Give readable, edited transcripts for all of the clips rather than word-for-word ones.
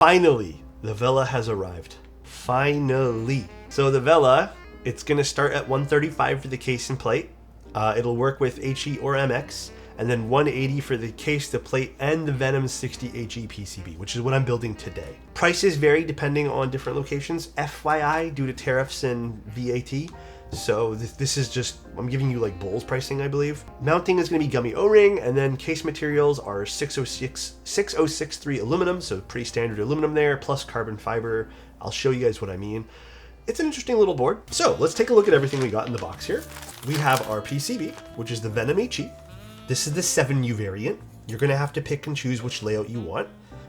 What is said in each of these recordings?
Finally, the Vella has arrived. Finally. So the Vella, it's going to start at 135 for the case and plate. It'll work with HE or MX, and then 180 for the case, the plate, and the Venom 60 HE PCB, which is what I'm building today. Prices vary depending on different locations, FYI, due to tariffs and VAT. So this is just, I'm giving you like Bulls pricing, I believe. Mounting is going to be gummy O-ring, and then case materials are 6063 aluminum, so pretty standard aluminum there, plus carbon fiber. I'll show you guys what I mean. It's an interesting little board. So let's take a look at everything we got in the box here. We have our PCB, which is the Venom HE. This is the 7U variant. You're going to have to pick and choose which layout you want.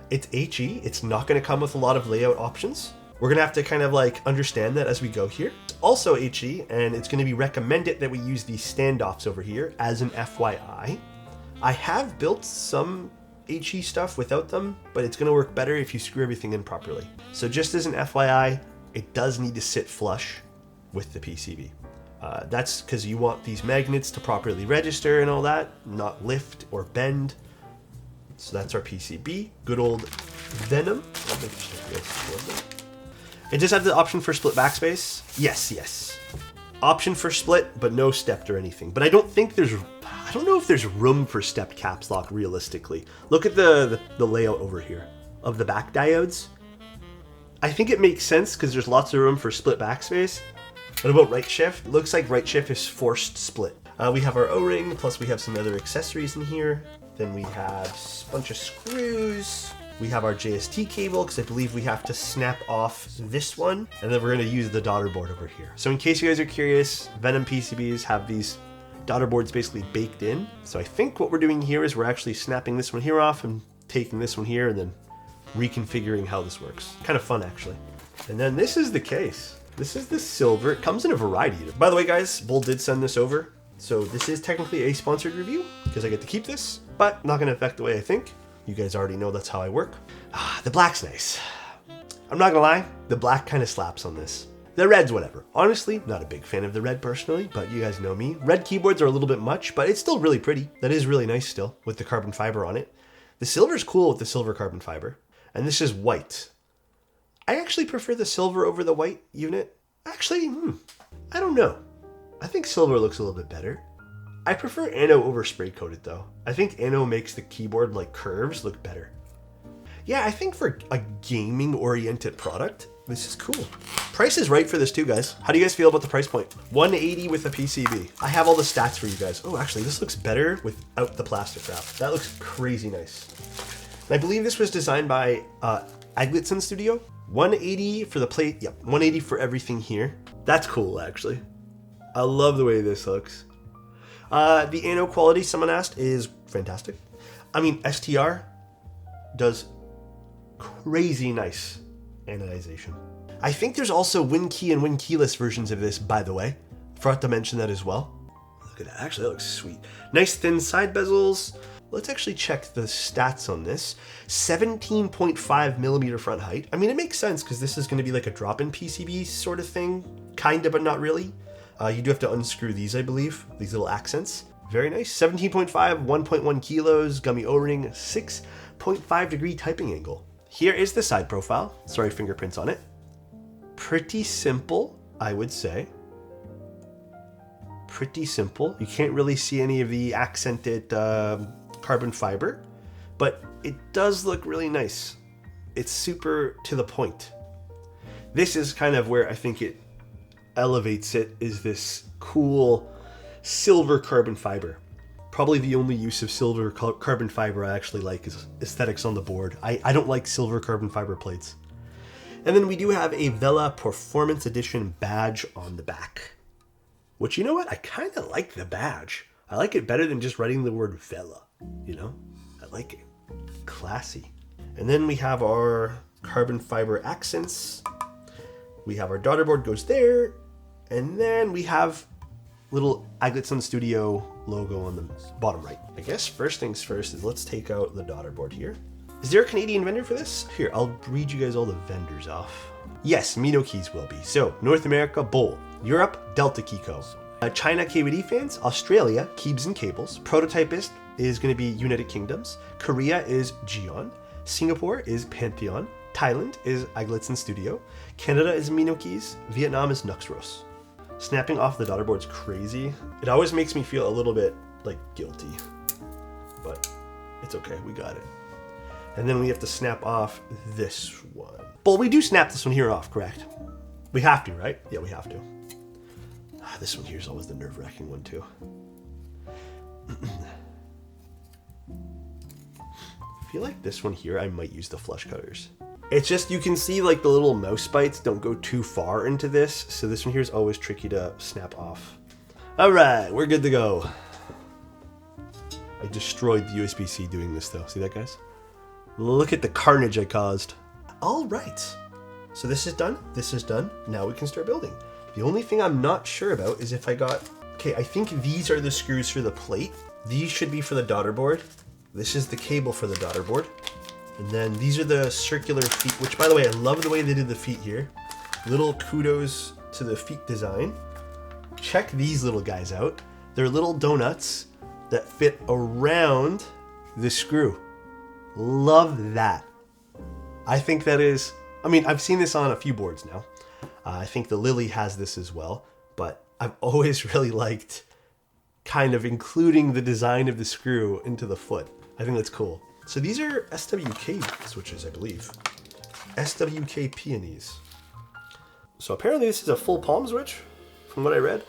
It's HE. It's not going to come with a lot of layout options. We're going to have to kind of like understand that as we go here. It's also HE, and it's going to be recommended that we use these standoffs over here as an FYI. I have built some HE stuff without them, but it's going to work better if you screw everything in properly. So just as an FYI, it does need to sit flush with the PCB. That's because you want these magnets to properly register and all that, not lift or bend. So that's our PCB. Good old Venom. It does have the option for split backspace. Yes. Option for split, but no stepped or anything. But I don't know if there's room for stepped caps lock realistically. Look at the layout over here of the back diodes. I think it makes sense because there's lots of room for split backspace. What about right shift? It looks like right shift is forced split. We have our O-ring, plus we have some other accessories in here. Then we have a bunch of screws. We have our JST cable, because I believe we have to snap off this one. And then we're going to use the Daughterboard over here. So in case you guys are curious, Venom PCBs have these Daughterboards basically baked in. So I think what we're doing here is we're actually snapping this one here off and taking this one here and then reconfiguring how this works. Kind of fun, actually. And then this is the case. This is the silver. It comes in a variety. By the way, guys, Bull did send this over. So this is technically a sponsored review because I get to keep this, but not going to affect the way I think. You guys already know that's how I work. The black's nice. I'm not gonna lie, the black kind of slaps on this. The red's whatever. Honestly, not a big fan of the red personally, but you guys know me. Red keyboards are a little bit much, but it's still really pretty. That is really nice still with the carbon fiber on it. The silver's cool with the silver carbon fiber. And this is white. I actually prefer the silver over the white unit. Actually, I don't know. I think silver looks a little bit better. I prefer Anno over spray coated though. I think Anno makes the keyboard like curves look better. Yeah, I think for a gaming oriented product, this is cool. Price is right for this too, guys. How do you guys feel about the price point? 180 with a PCB. I have all the stats for you guys. Oh, actually this looks better without the plastic wrap. That looks crazy nice. And I believe this was designed by Agletson Studio. 180 for the plate. Yep, 180 for everything here. That's cool actually. I love the way this looks. The Anno quality, someone asked, is fantastic. I mean, STR does crazy nice anodization. I think there's also WinKey and WinKeyless versions of this, by the way. Forgot to mention that as well. Look at that, actually that looks sweet. Nice thin side bezels. Let's actually check the stats on this. 17.5 millimeter front height. I mean, it makes sense because this is going to be like a drop-in PCB sort of thing. Kinda, but not really. You do have to unscrew these, I believe, these little accents. Very nice. 17.5, 1.1 kilos, gummy O-ring, 6.5 degree typing angle. Here is the side profile. Sorry, fingerprints on it. Pretty simple, I would say. Pretty simple. You can't really see any of the accented carbon fiber, but it does look really nice. It's super to the point. This is kind of where I think it elevates it, is this cool silver carbon fiber. Probably the only use of silver carbon fiber I actually like is aesthetics on the board. I don't like silver carbon fiber plates. And then we do have a Vella Performance Edition badge on the back. Which, you know what? I kind of like the badge. I like it better than just writing the word Vella. You know? I like it. Classy. And then we have our carbon fiber accents. We have our Daughterboard goes there. And then we have little Agletson Studio logo on the bottom right. I guess first things first is let's take out the Daughterboard here. Is there a Canadian vendor for this? Here, I'll read you guys all the vendors off. Yes, Mino Keys will be. So, North America, Bowl. Europe, Delta Keyco. China, KWD fans. Australia, Keebs and Cables. Prototypist is going to be United Kingdoms. Korea is Geon. Singapore is Pantheon. Thailand is Agletson Studio. Canada is Minokis. Vietnam is Nuxros. Snapping off the Daughterboard's crazy. It always makes me feel a little bit like guilty, but it's okay, we got it. And then we have to snap off this one. Well, we do snap this one here off, correct? We have to, right? Yeah, we have to. This one here is always the nerve-wracking one too. I feel like this one here, I might use the flush cutters. It's just, you can see like the little mouse bites don't go too far into this. So this one here is always tricky to snap off. All right, we're good to go. I destroyed the USB-C doing this though. See that, guys? Look at the carnage I caused. All right. So this is done. This is done. Now we can start building. The only thing I'm not sure about is if I got... Okay, I think these are the screws for the plate. These should be for the Daughterboard. This is the cable for the Daughterboard. And then these are the circular feet, which, by the way, I love the way they did the feet here. Little kudos to the feet design. Check these little guys out. They're little donuts that fit around the screw. Love that. I think that is... I mean, I've seen this on a few boards now. I think the Lily has this as well, but I've always really liked kind of including the design of the screw into the foot. I think that's cool. So these are SWK switches, I believe. SWK Peonies. So apparently this is a full palm switch, from what I read.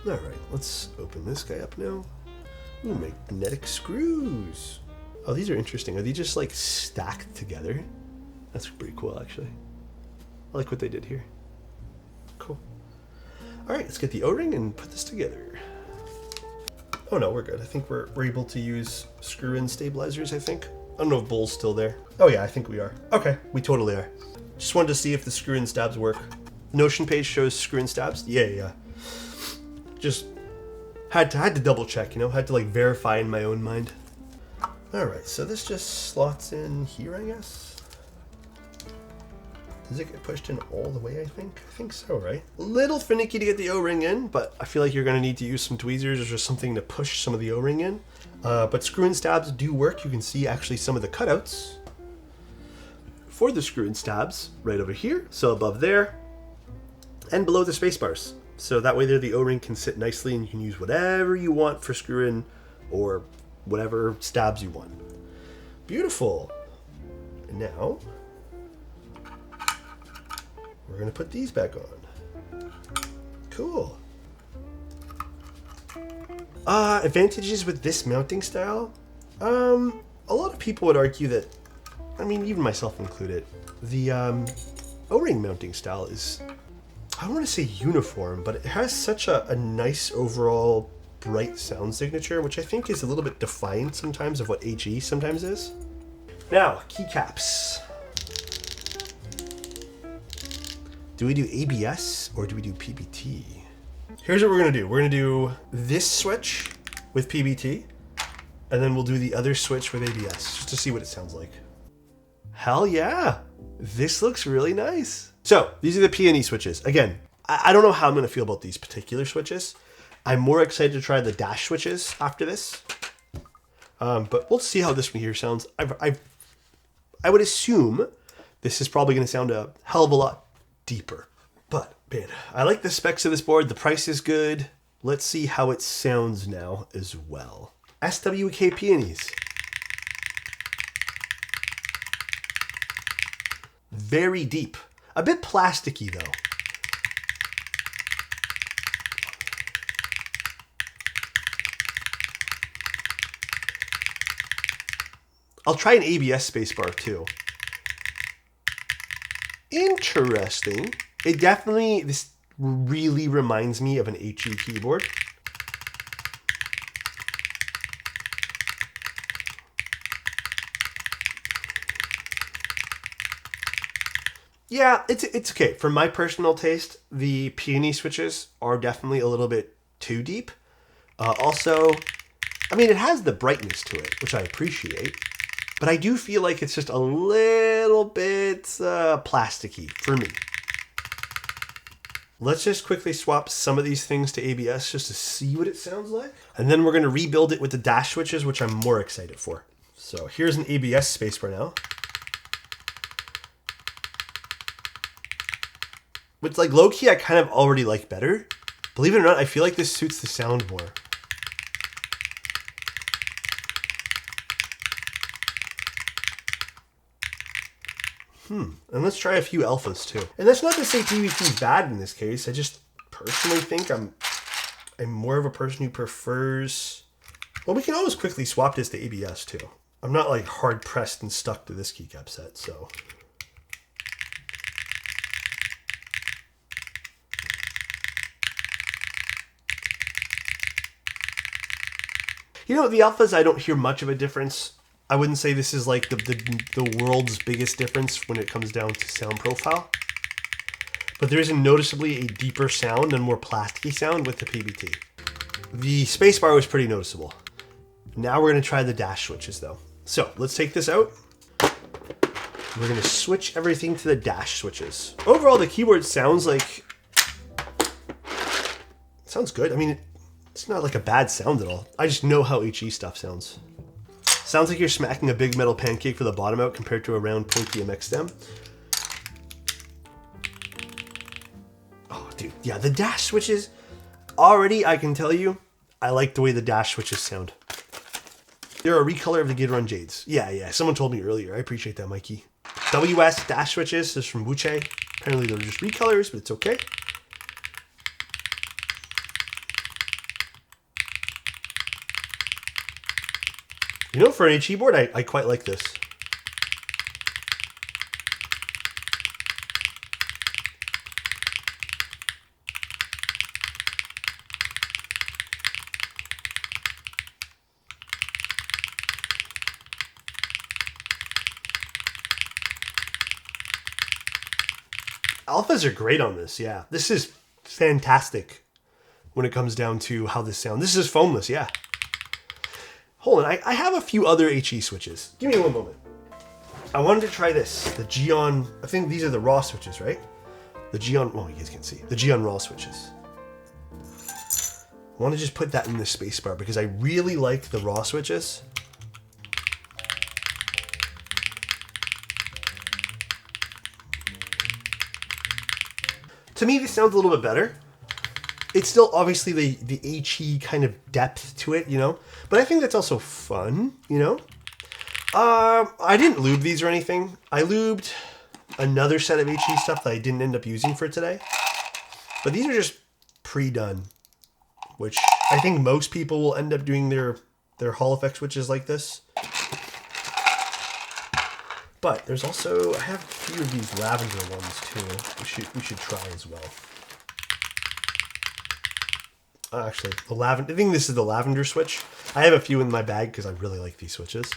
All right, let's open this guy up now. Ooh, magnetic screws. Oh, these are interesting. Are these just like stacked together? That's pretty cool, actually. I like what they did here. Cool. All right, let's get the O-ring and put this together. Oh no, we're good. I think we're able to use screw-in stabilizers, I think. I don't know if Bull's still there. Oh yeah, I think we are. Okay, we totally are. Just wanted to see if the screw-in stabs work. Notion page shows screw-in stabs. Yeah. Just had to double check, you know? Had to like verify in my own mind. All right, so this just slots in here, I guess. Does it get pushed in all the way, I think? I think so, right? A little finicky to get the O-ring in, but I feel like you're gonna need to use some tweezers or just something to push some of the O-ring in. But screw-in stabs do work. You can see actually some of the cutouts for the screw-in stabs right over here. So above there and below the space bars. So that way there the O-ring can sit nicely and you can use whatever you want for screw-in or whatever stabs you want. Beautiful. And now we're gonna put these back on. Cool. Advantages with this mounting style. A lot of people would argue that, I mean, even myself included, the O-ring mounting style is, I don't want to say uniform, but it has such a nice overall bright sound signature, which I think is a little bit defiant sometimes of what HE sometimes is. Now, keycaps. Do we do ABS or do we do PBT? Here's what we're gonna do. We're gonna do this switch with PBT, and then we'll do the other switch with ABS, just to see what it sounds like. Hell yeah, this looks really nice. So these are the Peony switches. Again, I don't know how I'm gonna feel about these particular switches. I'm more excited to try the dash switches after this, but we'll see how this one here sounds. I would assume this is probably gonna sound a hell of a lot deeper, but man, I like the specs of this board. The price is good. Let's see how it sounds now as well. SWK Peonies. Very deep. A bit plasticky though. I'll try an ABS spacebar too. Interesting. It definitely, this really reminds me of an HE keyboard. Yeah, it's okay. For my personal taste, the Peony switches are definitely a little bit too deep. Also, I mean, it has the brightness to it, which I appreciate. But I do feel like it's just a little bit plasticky for me. Let's just quickly swap some of these things to ABS just to see what it sounds like. And then we're going to rebuild it with the dash switches, which I'm more excited for. So here's an ABS spacebar now. Which, like, low-key I kind of already like better. Believe it or not, I feel like this suits the sound more. And let's try a few alphas too. And that's not to say PVP is bad in this case. I just personally think I'm more of a person who prefers... Well, we can always quickly swap this to ABS too. I'm not like hard pressed and stuck to this keycap set, so... You know, the alphas, I don't hear much of a difference. I wouldn't say this is like the world's biggest difference when it comes down to sound profile. But there is noticeably a deeper sound and more plasticky sound with the PBT. The spacebar was pretty noticeable. Now we're going to try the dash switches though. So let's take this out. We're going to switch everything to the dash switches. Overall, the keyboard sounds like... Sounds good. I mean, it's not like a bad sound at all. I just know how HE stuff sounds. Sounds like you're smacking a big metal pancake for the bottom out compared to a round pointy MX stem. Oh, dude. Yeah, the dash switches. Already, I can tell you, I like the way the dash switches sound. They're a recolor of the Gidron Jades. Yeah. Someone told me earlier. I appreciate that, Mikey. WS dash switches. This is from Wuche. Apparently, they're just recolors, but it's okay. You know, for an HE board, I quite like this. Alphas are great on this, yeah. This is fantastic when it comes down to how this sounds. This is foamless, yeah. Hold on, I have a few other HE switches. Give me one moment. I wanted to try this, the Geon, I think these are the raw switches, right? The Geon, well, you guys can see, the Geon raw switches. I want to just put that in the spacebar because I really like the raw switches. To me, this sounds a little bit better. It's still obviously the HE kind of depth to it, you know? But I think that's also fun, you know? I didn't lube these or anything. I lubed another set of HE stuff that I didn't end up using for today. But these are just pre-done, which I think most people will end up doing their Hall effect switches like this. But there's also, I have a few of these lavender ones too. We should try as well. Actually, the lavender, I think this is the lavender switch. I have a few in my bag because I really like these switches.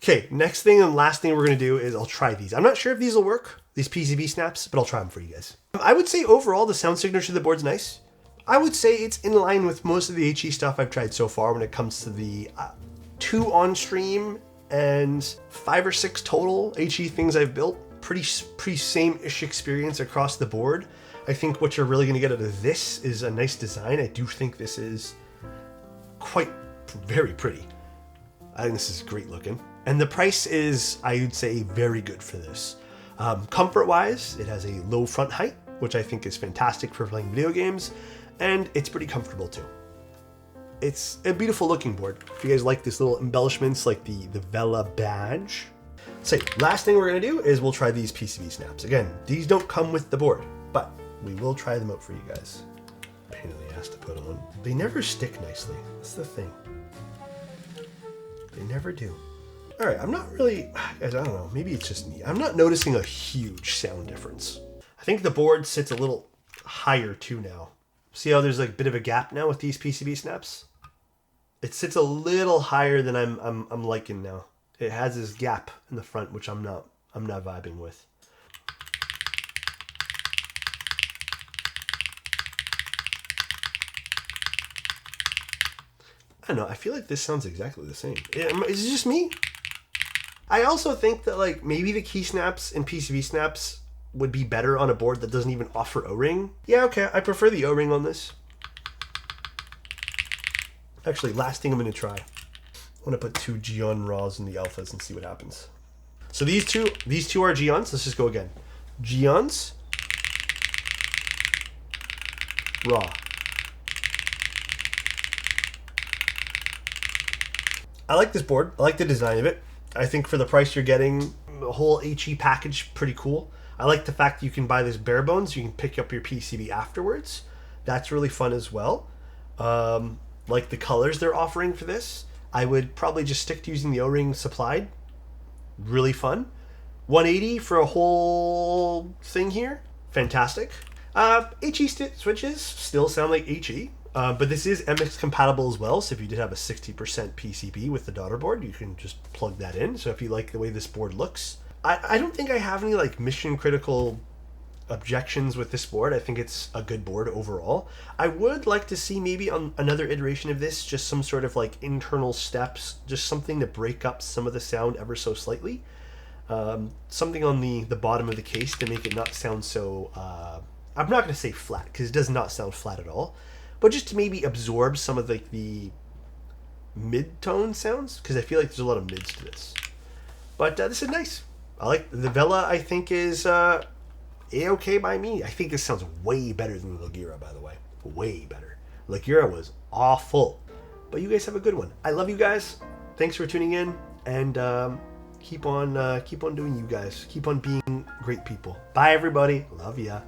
Okay, next thing and last thing we're going to do is I'll try these. I'm not sure if these will work, these PCB snaps, but I'll try them for you guys. I would say overall the sound signature of the board's nice. I would say it's in line with most of the HE stuff I've tried so far when it comes to the 2 on stream and 5 or 6 total HE things I've built. Pretty same-ish experience across the board. I think what you're really going to get out of this is a nice design. I do think this is very pretty. I think this is great looking. And the price is, I would say, very good for this. Comfort-wise, it has a low front height, which I think is fantastic for playing video games, and it's pretty comfortable too. It's a beautiful looking board. If you guys like this little embellishments like the Vella badge. So last thing we're gonna do is we'll try these PCB snaps. Again, these don't come with the board, but we will try them out for you guys. Pain in the ass to put them on. They never stick nicely. That's the thing. They never do. All right, I'm not really, I don't know, maybe it's just me. I'm not noticing a huge sound difference. I think the board sits a little higher too now. See how there's like a bit of a gap now with these PCB snaps? It sits a little higher than I'm liking now. It has this gap in the front, which I'm not vibing with. I don't know, I feel like this sounds exactly the same. Is it just me? I also think that like maybe the key snaps and PCB snaps would be better on a board that doesn't even offer O-ring. Yeah, okay, I prefer the O-ring on this. Actually, last thing I'm going to try. I'm gonna put 2 Geon Raws in the alphas and see what happens. So these two are Geons. Let's just go again. Geons, Raw. I like this board. I like the design of it. I think for the price you're getting, the whole HE package, pretty cool. I like the fact that you can buy this bare bones. You can pick up your PCB afterwards. That's really fun as well. Like the colors they're offering for this. I would probably just stick to using the O-ring supplied. Really fun. 180 for a whole thing here. Fantastic. HE switches still sound like HE. But this is MX compatible as well, so if you did have a 60% PCB with the Daughterboard, you can just plug that in. So if you like the way this board looks, I don't think I have any like mission critical objections with this board. I think it's a good board overall. I would like to see maybe on another iteration of this, just some sort of like internal steps, just something to break up some of the sound ever so slightly. Something on the bottom of the case to make it not sound so, I'm not going to say flat, because it does not sound flat at all. But just to maybe absorb some of the mid-tone sounds, because I feel like there's a lot of mids to this. But this is nice. I like the Vella. I think is A-okay by me. I think this sounds way better than the Lagira, by the way. Way better. Lagira was awful. But you guys have a good one. I love you guys. Thanks for tuning in, and keep on doing you guys. Keep on being great people. Bye, everybody. Love ya.